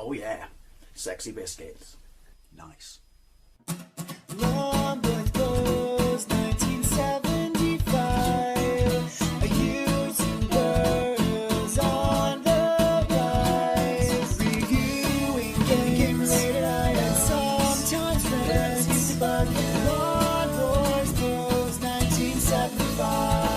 Oh yeah, sexy biscuits. Nice. Long boys blues, 1975. YouTubers on the rise, reviewing games late at night and sometimes friends. But Long boys blues, 1975.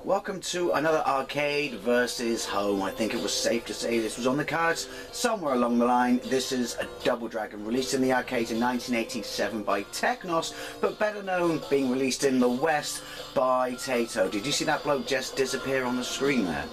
Welcome to another arcade versus home. I think it was safe to say this was on the cards somewhere along the line. This is a Double Dragon released in the arcades in 1987 by Technos, but better known being released in the West by Taito. Did you see that bloke just disappear on the screen there?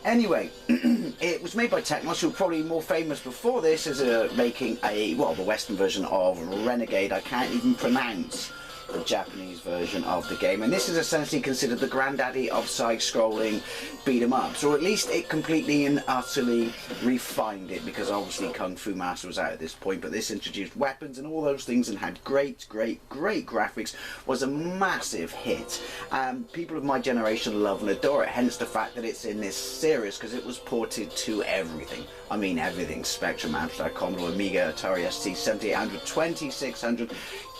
Anyway, it was made by Technos, who were probably more famous before this as making the Western version of Renegade. I can't even pronounce the Japanese version of the game, and this is essentially considered the granddaddy of side-scrolling beat-em-ups, or at least it completely and utterly refined it, because obviously Kung Fu Master was out at this point, but this introduced weapons and all those things and had great graphics, was a massive hit. People of my generation love and adore it, hence the fact that it's in this series, because it was ported to everything. I mean everything: Spectrum, Amstrad, Commodore, Amiga, Atari ST, 7800, 2600,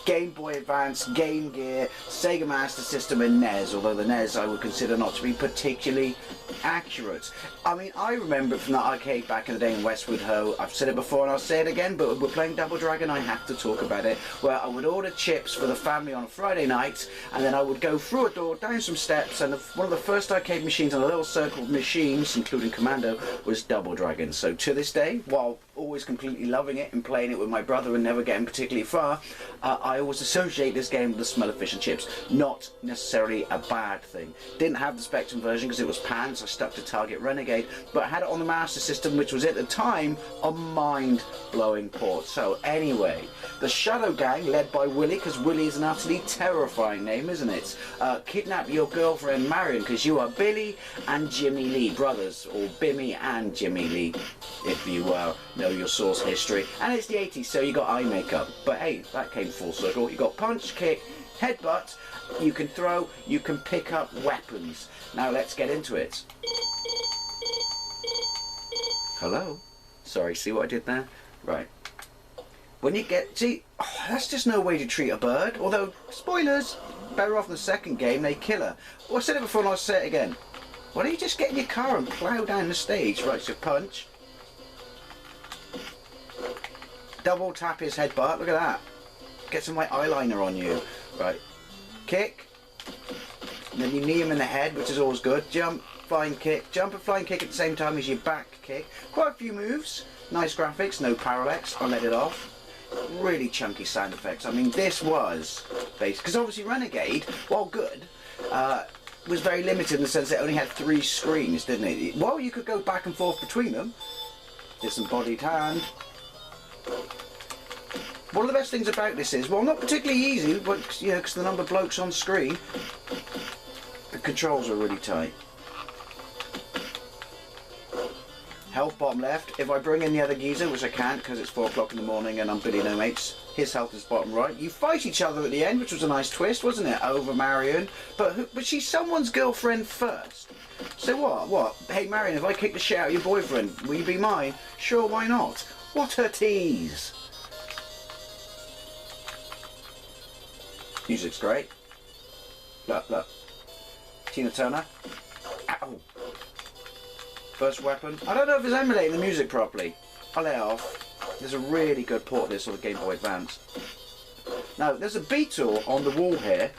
Game Boy Advance, Game Gear, Sega Master System and NES, although the NES I would consider not to be particularly accurate. I mean, I remember it from the arcade back in the day in Westwood Ho. I've said it before and I'll say it again, but we're playing Double Dragon, I have to talk about it, where I would order chips for the family on a Friday night, and then I would go through a door, down some steps, and one of the first arcade machines on a little circle of machines, including Commando, was Double Dragon. So to this day, while always completely loving it and playing it with my brother and never getting particularly far, I always associate this game with the smell of fish and chips. Not necessarily a bad thing. Didn't have the Spectrum version because it was panned, so I stuck to Target Renegade, but I had it on the Master System, which was at the time a mind-blowing port. So anyway, the Shadow Gang, led by Willie, because Willie is an utterly terrifying name, isn't it? Kidnap your girlfriend Marion, because you are Billy and Jimmy Lee, brothers, or Bimmy and Jimmy Lee, if you know your source history. And it's the 80s, so you got eye makeup. But hey, that came full circle. You got punch, kick, headbutt, you can throw, you can pick up weapons. Now let's get into it. Hello? Sorry, see what I did there? Right. When you get... See, that's just no way to treat a bird. Although, spoilers, better off in the second game, they kill her. Well, I said it before and I'll say it again. Why don't you just get in your car and plough down the stage? Right, so punch. Double tap his headbutt, look at that. Get some white eyeliner on you. Right. Kick. And then you knee him in the head, which is always good. Jump, flying kick. Jump and flying kick at the same time as your back kick. Quite a few moves. Nice graphics, no parallax. I'll let it off. Really chunky sound effects. I mean, this was based, because obviously Renegade, while good, was very limited in the sense that it only had 3 screens, didn't it? Well, you could go back and forth between them. Disembodied hand. One of the best things about this is, well, not particularly easy, but you know, because the number of blokes on screen, the controls are really tight. Health bottom left. If I bring in the other geezer, which I can't because it's 4 o'clock in the morning and I'm Billy No Mates, his health is bottom right. You fight each other at the end, which was a nice twist, wasn't it? Over Marion, but she's someone's girlfriend first. So what? Hey Marion, if I kick the shit out of your boyfriend, will you be mine? Sure, why not? What a tease. Music's great. Look. Tina Turner. Ow. First weapon. I don't know if it's emulating the music properly. I'll let it off. There's a really good port of this on the Game Boy Advance. Now, there's a beetle on the wall here.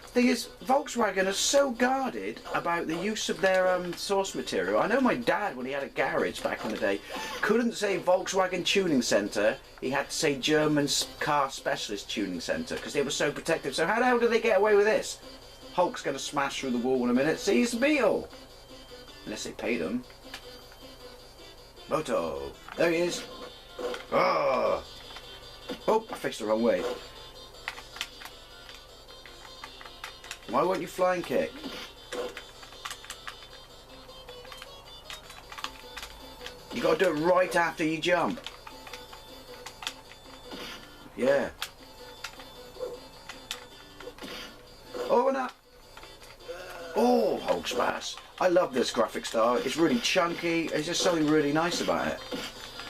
Thing is, Volkswagen are so guarded about the use of their source material. I know my dad, when he had a garage back in the day, couldn't say Volkswagen Tuning Centre. He had to say German Car Specialist Tuning Centre because they were so protective. So how the hell did they get away with this? Hulk's going to smash through the wall in a minute. See, it's the beetle. Unless they paid him. Moto. There he is. Oh, I fixed the wrong way. Why won't you flying kick? You got to do it right after you jump. Yeah. Oh, and that. Oh, Hulk smash. I love this graphic style. It's really chunky. There's just something really nice about it.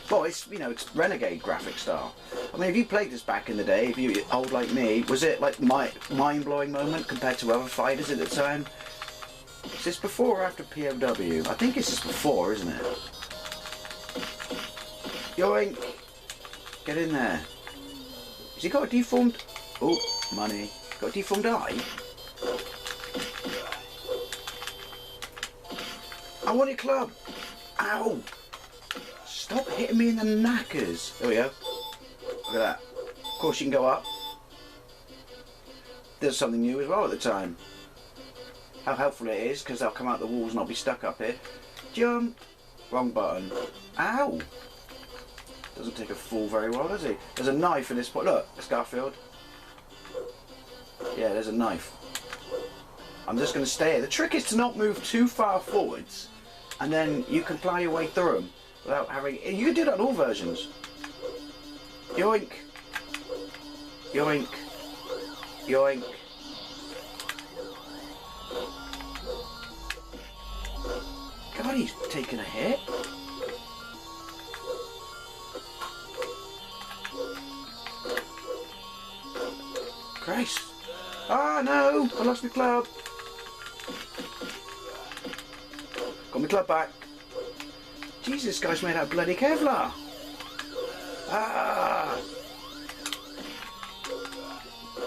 Well, it's, you know, it's Renegade graphic style. I mean, if you played this back in the day, if you old like me, was it like my mind-blowing moment compared to other fighters at the time? Is this before or after POW? I think it's just before, isn't it? Yoink! Get in there. Has he got a deformed... Oh, money. Got a deformed eye? I want your club! Ow! Stop hitting me in the knackers. There we go. Look at that. Of course you can go up. There's something new as well at the time. How helpful it is, because they'll come out the walls and I'll be stuck up here. Jump! Wrong button. Ow! Doesn't take a fall very well, does he? There's a knife in this point. Look, Scarfield. Yeah, there's a knife. I'm just going to stay here. The trick is to not move too far forwards, and then you can plow your way through them without having... You can do that in all versions. Yoink! Yoink! Yoink! God, he's taking a hit. Christ. Ah, no! I lost my club. Got my club back. Jesus, this guy's made out of bloody Kevlar. Ah!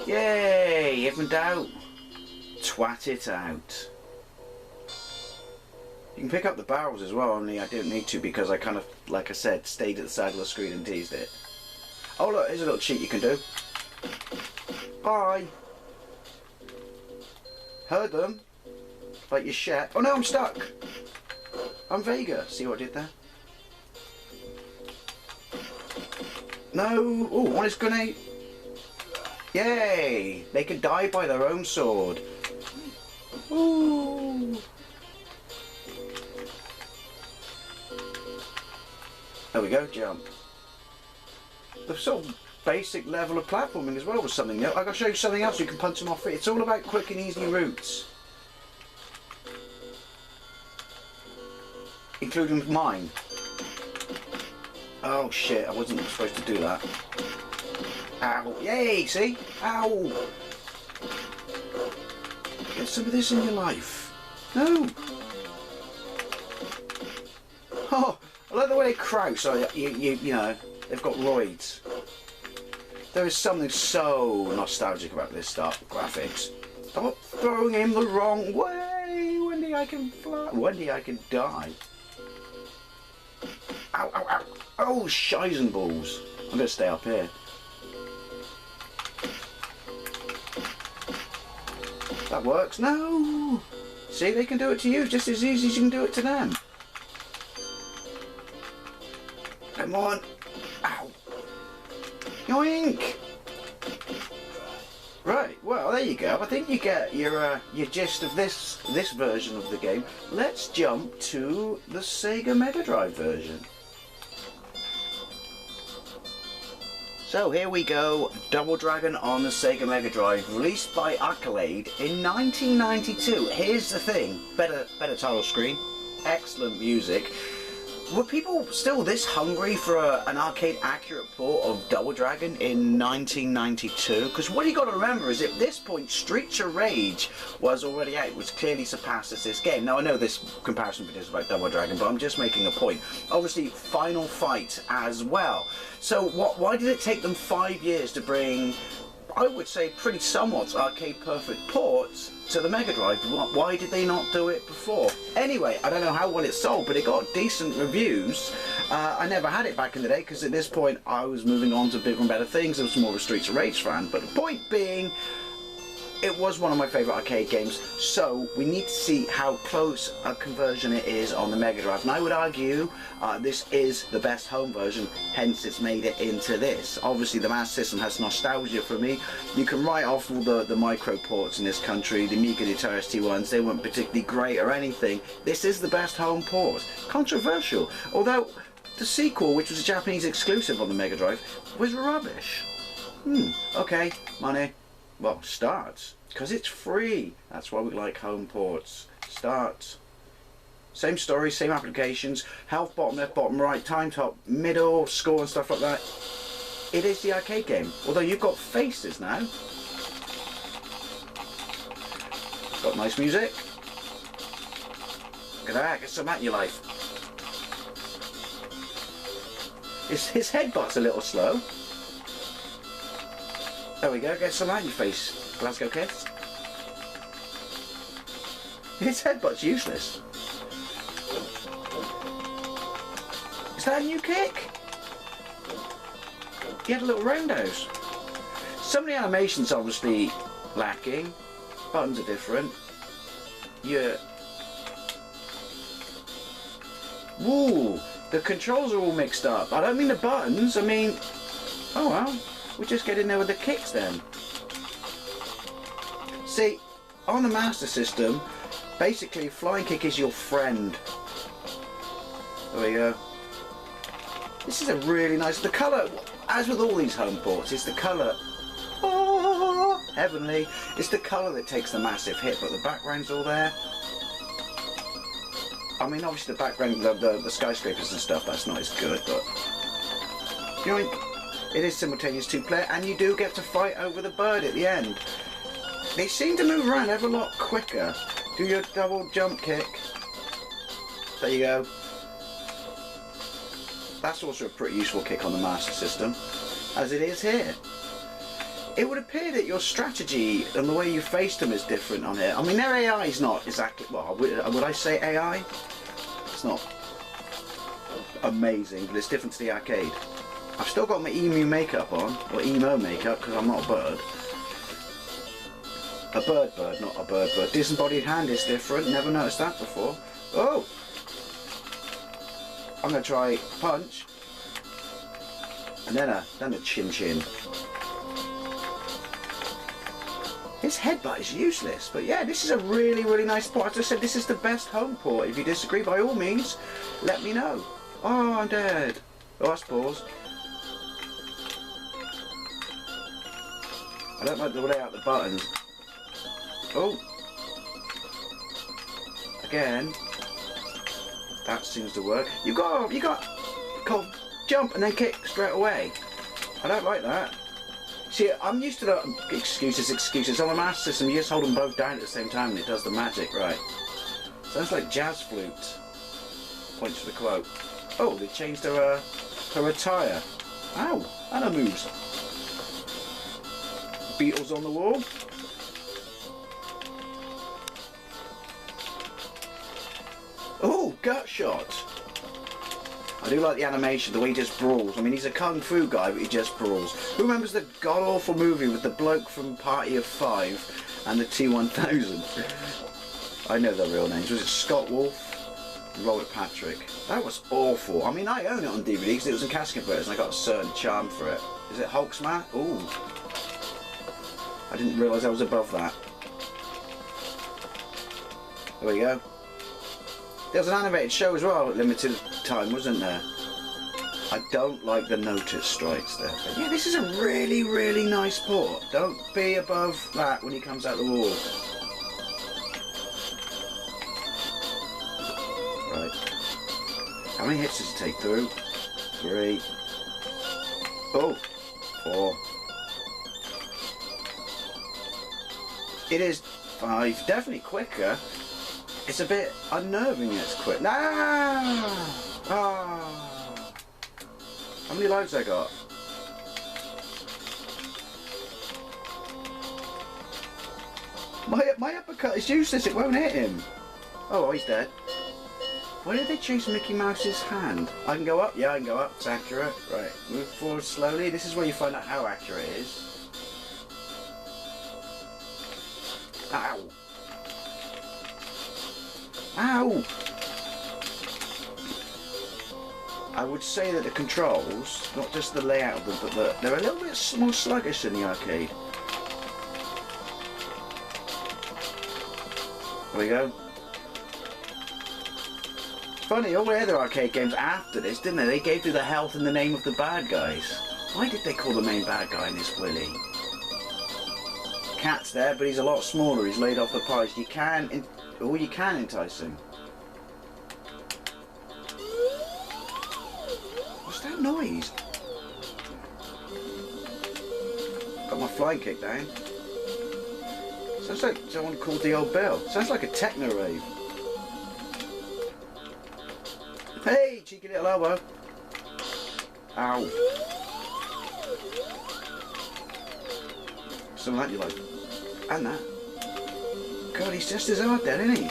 Yay! Evened out. Twat it out. You can pick up the barrels as well, only I didn't need to because I kind of, like I said, stayed at the side of the screen and teased it. Oh look, here's a little cheat you can do. Bye! Heard them? Like your shat. Oh no, I'm stuck! I'm Vega. See what I did there? No! Oh, one is grenade! Yay! They can die by their own sword. Ooh! There we go, jump. The sort of basic level of platforming as well was something new. I gotta show you something else. You can punch them off it. It's all about quick and easy routes, including mine. Oh shit! I wasn't supposed to do that. Ow! Yay! See? Ow! Get some of this in your life. No. Oh, I like the way they crouch. So you know, they've got roids. There is something so nostalgic about this stuff, graphics. Stop throwing him the wrong way! Wendy, I can fly. Wendy, I can die. Ow, ow, ow. Oh, shizen balls. I'm going to stay up here. That works. No! See, they can do it to you just as easy as you can do it to them. Come on. Ow. Yoink! Right, well there you go. I think you get your gist of this version of the game. Let's jump to the Sega Megadrive version. So here we go, Double Dragon on the Sega Megadrive, released by Accolade in 1992. Here's the thing, better title screen, excellent music. Were people still this hungry for an arcade-accurate port of Double Dragon in 1992? Because what you got to remember is at this point, Streets of Rage was already out, which clearly surpasses this game. Now I know this comparison video is about Double Dragon, but I'm just making a point. Obviously, Final Fight as well. So why did it take them 5 years to bring, I would say, pretty somewhat arcade-perfect ports to the Mega Drive? Why did they not do it before? Anyway, I don't know how well it sold, but it got decent reviews. I never had it back in the day because at this point I was moving on to bigger and better things. I was more of a Streets of Rage fan, but the point being, it was one of my favourite arcade games, so we need to see how close a conversion it is on the Mega Drive. And I would argue this is the best home version, hence it's made it into this. Obviously the Master System has nostalgia for me. You can write off all the micro ports in this country, the Amiga, the Atari ones, they weren't particularly great or anything. This is the best home port. Controversial, although the sequel, which was a Japanese exclusive on the Mega Drive, was rubbish. Okay, money. Well, starts. Because it's free. That's why we like home ports. Start. Same story, same applications. Health bottom left, bottom right, time top, middle, score and stuff like that. It is the arcade game. Although you've got faces now. Got nice music. Look at that, get some out in your life. His headbutt's a little slow. There we go, get some out in your face. Glasgow Kiss. His headbutt's useless. Is that a new kick? He had a little roundhouse. Some of the animations obviously lacking. Buttons are different. Yeah. Woo! The controls are all mixed up. I don't mean the buttons, I mean... Oh well, we'll just get in there with the kicks then. See, on the Master System, basically flying kick is your friend. There we go. This is a really nice... The colour, as with all these home ports, it's the colour... Oh, heavenly. It's the colour that takes the massive hit, but the background's all there. I mean, obviously the background, the skyscrapers and stuff, that's not as good, but... You know, it is simultaneous two-player, and you do get to fight over the bird at the end. They seem to move around ever a lot quicker. Do your double jump kick. There you go. That's also a pretty useful kick on the Master System, as it is here. It would appear that your strategy and the way you face them is different on it. I mean, their AI is not exactly... Well, would I say AI? It's not amazing, but it's different to the arcade. I've still got my emu makeup on, or emo makeup, because I'm not a bird. A bird, not a bird. Disembodied hand is different, never noticed that before. Oh! I'm going to try punch, and then a chin. His headbutt is useless, but yeah, this is a really, really nice port. As I said, this is the best home port. If you disagree, by all means, let me know. Oh, I'm dead. Oh, that's paused. I don't like the layout of the buttons. Oh. Again. That seems to work. You got jump and then kick straight away. I don't like that. See, I'm used to the excuses. On the Master System, you just hold them both down at the same time and it does the magic, right? Sounds like jazz flute. Points to the quote. Oh, they changed her attire. Ow, and her moves. Beatles on the wall. Oh, gut shot. I do like the animation, the way he just brawls. I mean, he's a kung fu guy, but he just brawls. Who remembers the god-awful movie with the bloke from Party of Five and the T-1000? I know their real names. Was it Scott Wolf and Robert Patrick? That was awful. I mean, I own it on DVD because it was in cash converters and I got a certain charm for it. Is it Hulksman? Ooh. I didn't realise I was above that. There we go. There was an animated show as well at limited time, wasn't there? I don't like the notice strikes there. But yeah, this is a really, really nice port. Don't be above that when he comes out the wall. Right. How many hits does he take through? 3. Oh. 4. It is 5. Definitely quicker. It's a bit unnerving, it's quick. Ah! Ah! How many lives I got? My uppercut is useless, it won't hit him. Oh, he's dead. Why did they change Mickey Mouse's hand? I can go up? Yeah, I can go up. It's accurate. Right, move forward slowly. This is where you find out how accurate it is. Ow! Ow! I would say that the controls, not just the layout of them, but they're a little bit more sluggish in the arcade. There we go. Funny, all the other arcade games after this, didn't they? They gave you the health and the name of the bad guys. Why did they call the main bad guy in this Willy? Cat's there, but he's a lot smaller. He's laid off the pies. You can entice him. What's that noise? Got my flying kick down. Sounds like someone called the old bell. Sounds like a techno rave. Hey, cheeky little elbow. Ow. Something like you like. And that. God, he's just as hard then, isn't he?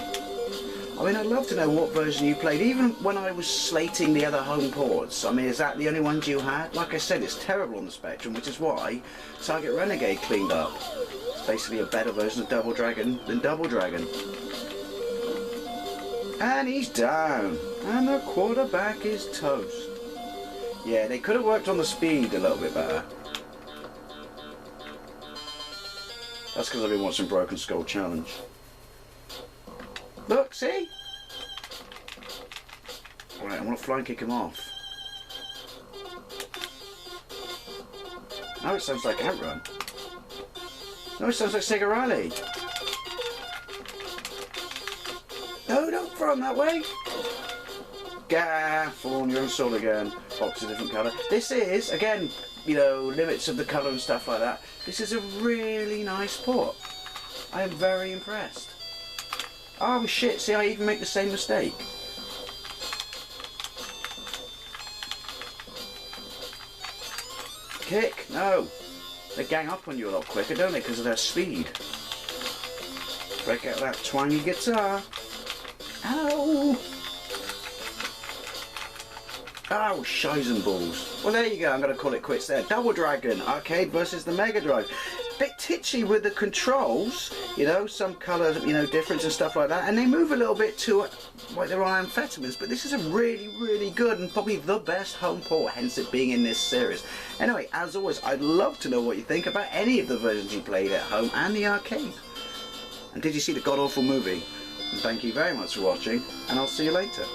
I mean, I'd love to know what version you played, even when I was slating the other home ports. I mean, is that the only ones you had? Like I said, it's terrible on the Spectrum, which is why Target Renegade cleaned up. It's basically a better version of Double Dragon than Double Dragon. And he's down. And the quarterback is toast. Yeah, they could have worked on the speed a little bit better. That's because I've been watching Broken Skull Challenge. Look, see? Alright, I want to fly and kick him off. Now it sounds like Outrun. No, it sounds like Sega Rally. No, don't throw him that way. Gah, fall on your own soul again. Box a different colour. This is, again, you know, limits of the colour and stuff like that. This is a really nice port. I am very impressed. Oh shit, see, I even make the same mistake. Kick, no. They gang up on you a lot quicker, don't they, because of their speed. Break out that twangy guitar. Ow! Oh, shizen balls. Well, there you go, I'm going to call it quits there. Double Dragon Arcade versus the Megadrive. Bit titchy with the controls, you know, some colour, you know, difference and stuff like that, and they move a little bit too like they're on amphetamines, but this is a really, really good and probably the best home port, hence it being in this series. Anyway, as always, I'd love to know what you think about any of the versions you played at home and the arcade. And did you see the god-awful movie? And thank you very much for watching, and I'll see you later.